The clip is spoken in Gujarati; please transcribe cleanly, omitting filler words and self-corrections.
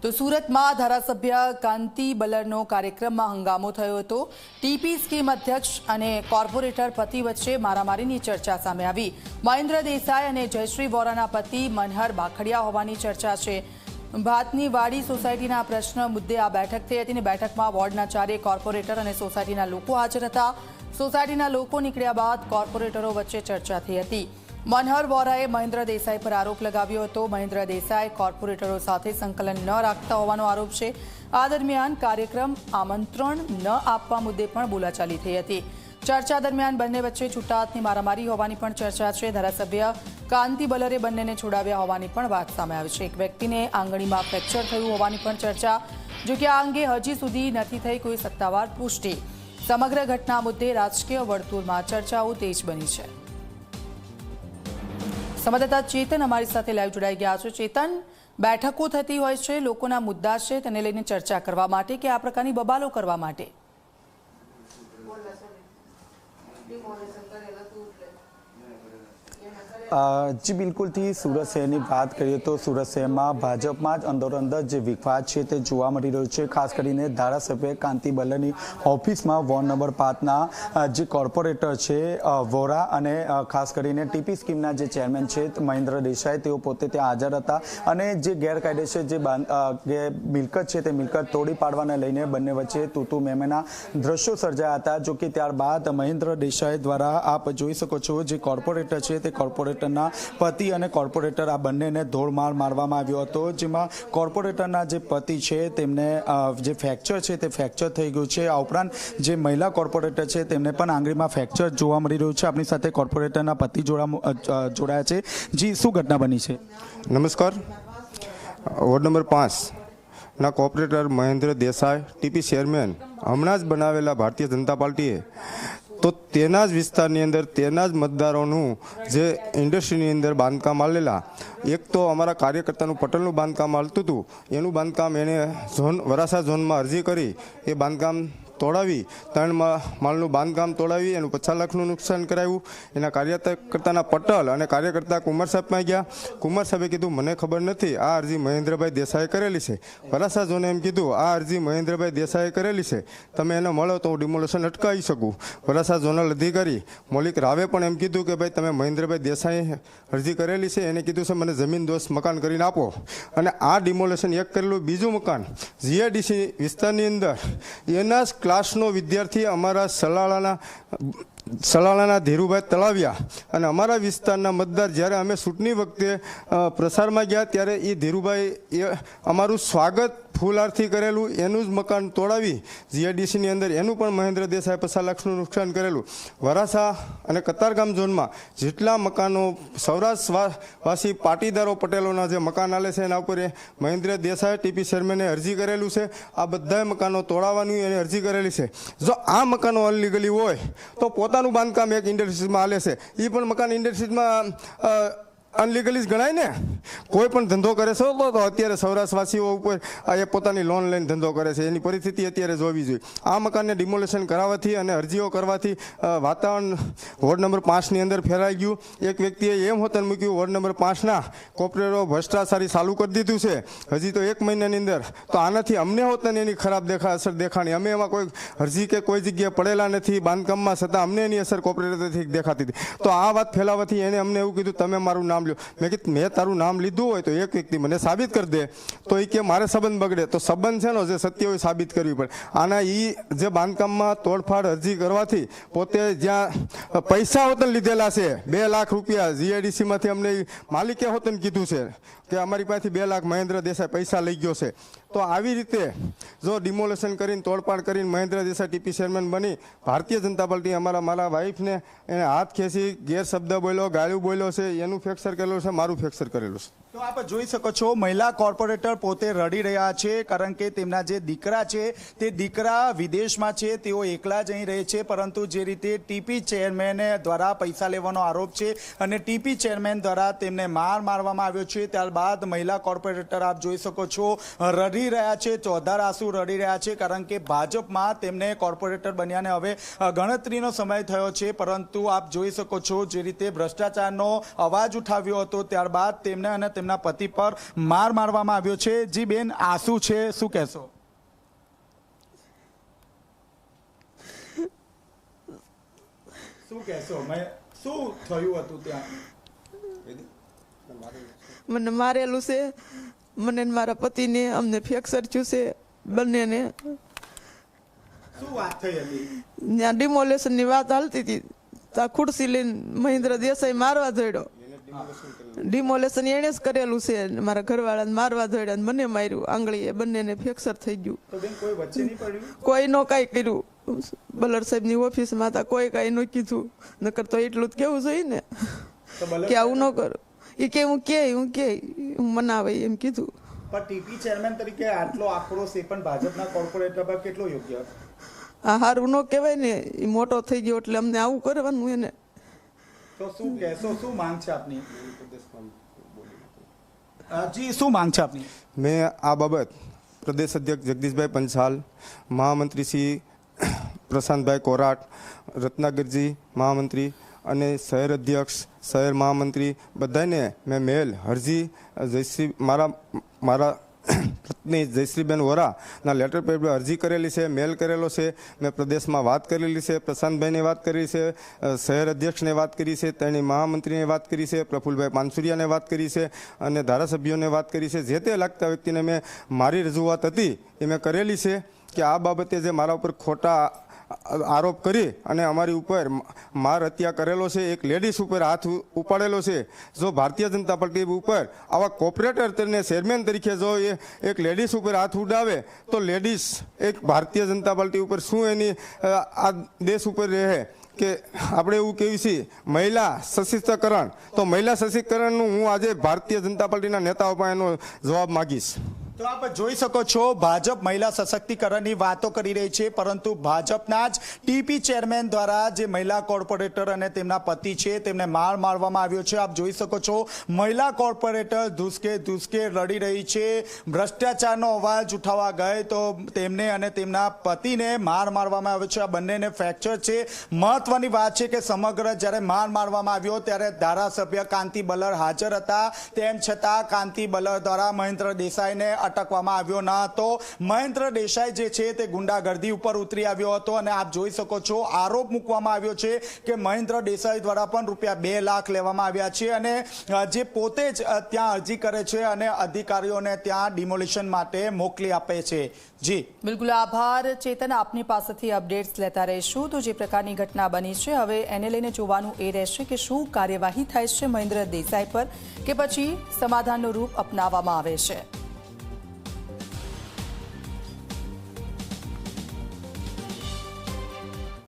તો સુરતમાં ધારાસભ્ય કાંતિ બલરનો કાર્યક્રમમાં હંગામો થયો હતો। ટીપી સ્કીમ અધ્યક્ષ અને કોર્પોરેટર પતિ વચ્ચે મારામારીની ચર્ચા સામે આવી। મહેન્દ્ર દેસાઈ અને જયશ્રી વોરાના પતિ મનહર બાખડિયા હોવાની ચર્ચા છે। ભાતની વાડી સોસાયટીના પ્રશ્ન મુદ્દે આ બેઠક થઈ હતી। બેઠકમાં વોર્ડના 4 કોર્પોરેટર અને સોસાયટીના લોકો હાજર હતા। સોસાયટીના લોકો નીકળ્યા બાદ કોર્પોરેટરો વચ્ચે ચર્ચા થઈ હતી। મનહર વોરાએ મહેન્દ્ર દેસાઈ પર આરોપ લગાવ્યો હતો। મહેન્દ્ર દેસાઈ કોર્પોરેટરો સાથે સંકલન ન રાખતા હોવાનો આરોપ છે। આ દરમિયાન કાર્યક્રમ આમંત્રણ ન આપવા મુદ્દે પણ બોલાચાલી થઈ હતી। ચર્ચા દરમિયાન બંને વચ્ચે છૂટા હાથની મારામારી હોવાની પણ ચર્ચા છે। ધારાસભ્ય કાંતિ બલરે બંનેને છોડાવ્યા હોવાની પણ વાત સામે આવી છે। એક વ્યક્તિને આંગળીમાં ફ્રેક્ચર થયું હોવાની પણ ચર્ચા, જો કે આ અંગે હજી સુધી નથી થઈ કોઈ સત્તાવાર પુષ્ટિ। સમગ્ર ઘટના મુદ્દે રાજકીય વર્તુળમાં ચર્ચાઓ તેજ બની છે। સંવાદદાતા ચેતન અમારી સાથે લાઈવ જોડાઈ ગયા છે। ચેતન, બેઠકો થતી હોય છે, લોકોના મુદ્દા છે તેને લઈને ચર્ચા કરવા માટે કે આ પ્રકારની બબાલો કરવા માટે? जी बिल्कुल थी। सूरत शहर की बात करिए तो सूरत शहर में भाजपा अंदरोअंदर जो विवाद है तो जोवा मळी रह्यो छे। खास करीने धारासभ्य कांति बलरनी ऑफिस में वॉर्ड नंबर 5 जो कॉर्पोरेटर है वोरा अने खास करीने टीपी स्कीमना जो चेरमेन है महेंद्र देसाई तेओ पोते त्यां हाजर हता अने जे गैरकायदेसर जे मिलकत है ते मिलकत तोड़ी पाडवाने लईने बंने वच्चे तूतू मेमेना दृश्यों सर्जाया हता। जो कि त्यारबाद महेंद्र देसाई द्वारा आप जोई शको छो जे कॉर्पोरेटर है ते कॉर्पोरेटर पति और कॉर्पोरेटर आ बंने ने धोळमार मारवामां आव्यो हतो। जेमां कॉर्पोरेटरना जे पति छे तेमने जे फ्रेक्चर छे ते फ्रेक्चर थई गयुं छे। आ उपरांत जे महिला कॉर्पोरेटर छे तेमने पण आंगळीमां फ्रेक्चर जोवा मळी रह्युं छे। आपणी साथे कॉर्पोरेटरना पति जोडाया छे। जी शुं घटना बनी छे? नमस्कार। वोर्ड नंबर 5 ना corporator Mahendra Desai TP chairman हमणां ज बनावेला भारतीय जनता पार्टीए तो तेना ज विस्तारनी अंदर तेना ज मतदारों जे इंडस्ट्रीनी अंदर बांधकाम आलेला, एक तो अमरा कार्यकर्तानु पटेलनु बांधकाम आलतुं हतुं एनु बांधकाम एने झोन वरासा झोन में अरजी करी ए बांधकाम तोड़ावी 3 मालनु बांधकाम तोड़ावी एनु 50 लाखનું नुकसान कराव्યું। एना कार्यकर्ताना पटेल અને કાર્યકર્તા કુમાર સાહેબ માં ગયા। કુમાર સાહેબે કીધું મને ખબર નથી, આ અરજી મહેન્દ્રભાઈ દેસાઈ કરેલી છે। વરાસા જોને એમ કીધું આ અરજી મહેન્દ્રભાઈ દેસાઈ કરેલી છે, તમે એને મળો તો હું ડિમોલેશન અટકાવી શકું। વરાસા ઝોનલ અધિકારી મૌલિક રાવે પણ એમ કીધું કે ભાઈ તમે મહેન્દ્રભાઈ દેસાઈ અરજી કરેલી છે, એને કીધું છે મને જમીન દોસ્ત મકાન કરીને આપો અને આ ડિમોલેશન એક કરેલું। બીજું મકાન જીઆઈડીસી વિસ્તારની અંદર એના क्लासनो विद्यार्थी अमरा सलालाना धीरुभाई तलाविया अने अमरा विस्तारना मतदार ज्यारे अमे चूंटणी वखते प्रसार में गया त्यारे ए धीरुभाई अमारुं स्वागत फूलारथी करेलू एनु ज मकान तोड़ावी जीआईडीसी नी अंदर एनु पण महेंद्र देसाई 50 लाखનું नुकसान करेलू। वरासा अने कतारगाम झोन में जेटला मकानों सौराष्ट्रवासी पाटीदारों पटेलोना जे मकान आले छे एना उपर महेंद्र देसाई टीपी चेरमेने अरजी करेलू छे। आ बधाय मकानों तोड़ावानी एने अरजी करेली छे। जो आ मकानों अनलीगली होय तो पोतानुं बांधकाम एक इंडस्ट्रीज में आले छे, ई पण मकान इंडस्ट्रीज में अनलीगली गणाय ने। कोई पण धंधो करे छो तो अत्यारे सौराष्ट्रवासीओ उपर ए पोतानी लोन लईने धंधो करे छे, एनी परिस्थिति अत्यारे जोवी जोईए। आ मकानने डिमोलेशन कराववाथी अने अरजीओ करवाथी वातावरण वोर्ड नंबर 5 ની અંદર ફેરાઈ ગયું। એક વ્યક્તિએ એમ હોતન મૂક્યું વોર્ડ નંબર 5 ના કોર્પોરેટરો ભ્રષ્ટાચારી ચાલુ કરી દીધું છે હજી તો 1 મહિનાની અંદર, તો આનાથી અમને હોતન એની ખરાબ અસર દેખાણી। અમે એમાં કોઈ અરજી કે કોઈ જગ્યાએ પડેલા નથી બાંધકામમાં, છતાં અમને એની અસર કોર્પોરેટરથી દેખાતી હતી। તો આ વાત ફેલાવવાથી એને અમને એવું કીધું તમે મારું નામ લ્યો। मैं कि मैं तारू नाम लीधु हो तो एक व्यक्ति मैंने साबित कर दे, तो ये मारे संबंध बगड़े तो संबंध है जो सत्य हो साबित करवी पड़े। आना ई जे बांधकाम में तोड़फाड़ अरजी करवाथी पोते ज्यां पैसा होतन लीधेला छे 2 लाख रुपया जीआईडीसी मांथी अमने मालिके होतन कीधुं छे कि अमारी पासेथी 2 लाख महेंद्र देसाई पैसा लई गयो छे। तो આવી રીતે જો ડિમોલેશન કરીને તોડપાડ કરીને મહેન્દ્ર દેસાઈ ટીપી ચેરમેન બની ભારતીય જનતા પાર્ટી મારા વાઈફને એને હાથ ખેંચી ગેરશબ્દ બોલ્યો, ગાળ્યું બોલ્યો છે, એનું ફ્રેક્ચર કરેલું છે, મારું ફ્રેક્ચર કરેલું છે। तो आप જોઈ શકો છો મહિલા કોર્પોરેટર પોતે રડી રહ્યા છે કારણ કે તેમના જે દીકરા છે તે દીકરા વિદેશમાં છે, તેઓ એકલા જ અહીં રહે છે। પરંતુ જે રીતે ટીપી ચેરમેન દ્વારા પૈસા લેવાનો આરોપ છે અને ટીપી ચેરમેન દ્વારા તેમને મારવામાં આવ્યો છે, ત્યારબાદ મહિલા કોર્પોરેટર આપ જોઈ શકો છો રડી રહ્યા છે, ચોધાર આંસુ રડી રહ્યા છે કારણ કે ભાજપમાં તેમને કોર્પોરેટર બન્યાને હવે ગણતરીનો સમય થયો છે। પરંતુ આપ જોઈ શકો છો જે રીતે ભ્રષ્ટાચારનો અવાજ ઉઠાવ્યો હતો ત્યારબાદ તેમને અને તેમના પતિ પર માર મારવામાં આવ્યો છે। જી બેન, આ શું છે, શું કહેશો? શું કહેશો? શું થયું હતું ત્યાં? મને મારેલું છે, મને ને મારા પતિને, અમને ફ્રેક્ચર થયું છે બંનેને। શું વાત થઈ હતી? ત્યાં ડિમોલેશનની વાત હાલતી હતી, ત્યાં ખુરશી લઈને મહેન્દ્ર દેસાઈ મારવા દોડ્યો। ડિમોલેશન એણે જ કરેલું છે, મારા ઘરવાળાને મારવા દોડ્યા, મને માર્યું આંગળીએ, બંનેને ફ્રેક્ચર થઈ ગયું। તો બેન, કોઈ વચ્ચે નહીં પડ્યું? કોઈ નો કાંઈ કર્યું, બલર સાહેબની ઓફિસમાં હતા, કોઈ કાંઈ ન કીધું, નકર તો એટલું જ કેવું જોઈએ ને કે આવું ન કરું। એ કે હું મનાવે એમ કીધું। પણ ટીપી ચેરમેન તરીકે આટલો આક્રોશ એ પણ ભાજપના કોર્પોરેટર પર કેટલો યોગ્ય? આ હારું ન કહેવાય ને, એ મોટો થઈ ગયો એટલે અમને આવું કરવાનું એને। તો શું કહેશો, શું માંગ છે આપની? જી, શું માંગ છે આપની? મેં આ બાબત પ્રદેશ અધ્યક્ષ જગદીશભાઈ પંચાલ, મહામંત્રી શ્રી પ્રશાંતભાઈ કોરાટ, રત્નાગરજી મહામંત્રી અને શહેર અધ્યક્ષ, શહેર મહામંત્રી બધાને મેં મેલ અરજી જયશ્રી મારા પત્ની જયશ્રીબેન વોરાના લેટર પેડ પર અરજી કરેલી છે, મેલ કરેલો છે। મેં પ્રદેશમાં વાત કરેલી છે, પ્રશાંતભાઈને વાત કરી છે, શહેર અધ્યક્ષને વાત કરી છે, તેની મહામંત્રીને વાત કરી છે, પ્રફુલભાઈ પાનસુરિયાને વાત કરી છે અને ધારાસભ્યોને વાત કરી છે। જે તે લાગતા વ્યક્તિને મેં મારી રજૂઆત હતી એ મેં કરેલી છે કે આ બાબતે જે મારા ઉપર ખોટા આરોપ કરી અને અમારી ઉપર માર હત્યા કરેલો છે, એક લેડીઝ ઉપર હાથ ઉપાડેલો છે। જો ભારતીય જનતા પાર્ટી ઉપર આવા કોર્પોરેટરને ચેરમેન તરીકે જો એ એક લેડીઝ ઉપર હાથ ઉડાવે તો લેડીઝ એક ભારતીય જનતા પાર્ટી ઉપર શું એની આ દેશ ઉપર રહે કે આપણે એવું કહેવું છીએ મહિલા સશક્તિકરણ। તો મહિલા સશક્તિકરણનું હું આજે ભારતીય જનતા પાર્ટીના નેતાઓ પાસે એનો જવાબ માગીશ। તો આપ જોઈ શકો છો, ભાજપ મહિલા સશક્તિકરણની વાતો કરી રહી છે, પરંતુ ભાજપના જ ટીપી ચેરમેન દ્વારા જે મહિલા કોર્પોરેટર અને તેમના પતિ છે તેમને મારવામાં આવ્યો છે। આપ જોઈ શકો છો, મહિલા કોર્પોરેટર ધુસકે રડી રહી છે। ભ્રષ્ટાચારનો અવાજ ઉઠાવવા ગયે તો તેમને અને તેમના પતિને મારવામાં આવ્યો છે। આ બંનેને ફ્રેક્ચર છે। મહત્વની વાત છે કે સમગ્ર જ્યારે મારવામાં આવ્યો ત્યારે ધારાસભ્ય કાંતિ બલર હાજર હતા, તેમ છતાં કાંતિ બલર દ્વારા મહેન્દ્ર દેસાઈને અટકવામાં આવ્યો ન હતો। મહેન્દ્ર દેસાઈ જે છે તે ગુંડાગર્દી ઉપર ઉતરી આવ્યો હતો અને આપ જોઈ શકો છો, આરોપ મૂકવામાં આવ્યો છે કે મહેન્દ્ર દેસાઈ દ્વારા પણ રૂપિયા 2 લાખ લેવામાં આવ્યા છે અને જે પોતે જ ત્યાં અરજી કરે છે અને અધિકારીઓને ત્યાં ડિમોલિશન માટે મોકલી આપે છે। જી બિલકુલ, આભાર ચેતન, આપની પાસેથી અપડેટ્સ લેતા રહીશું। તો જે પ્રકારની ઘટના બની છે, હવે એને લઈને જોવાનું એ રહેશે કે શું કાર્યવાહી થાય છે મહેન્દ્ર દેસાઈ પર, કે પછી સમાધાનનું રૂપ અપનાવવામાં આવે છે।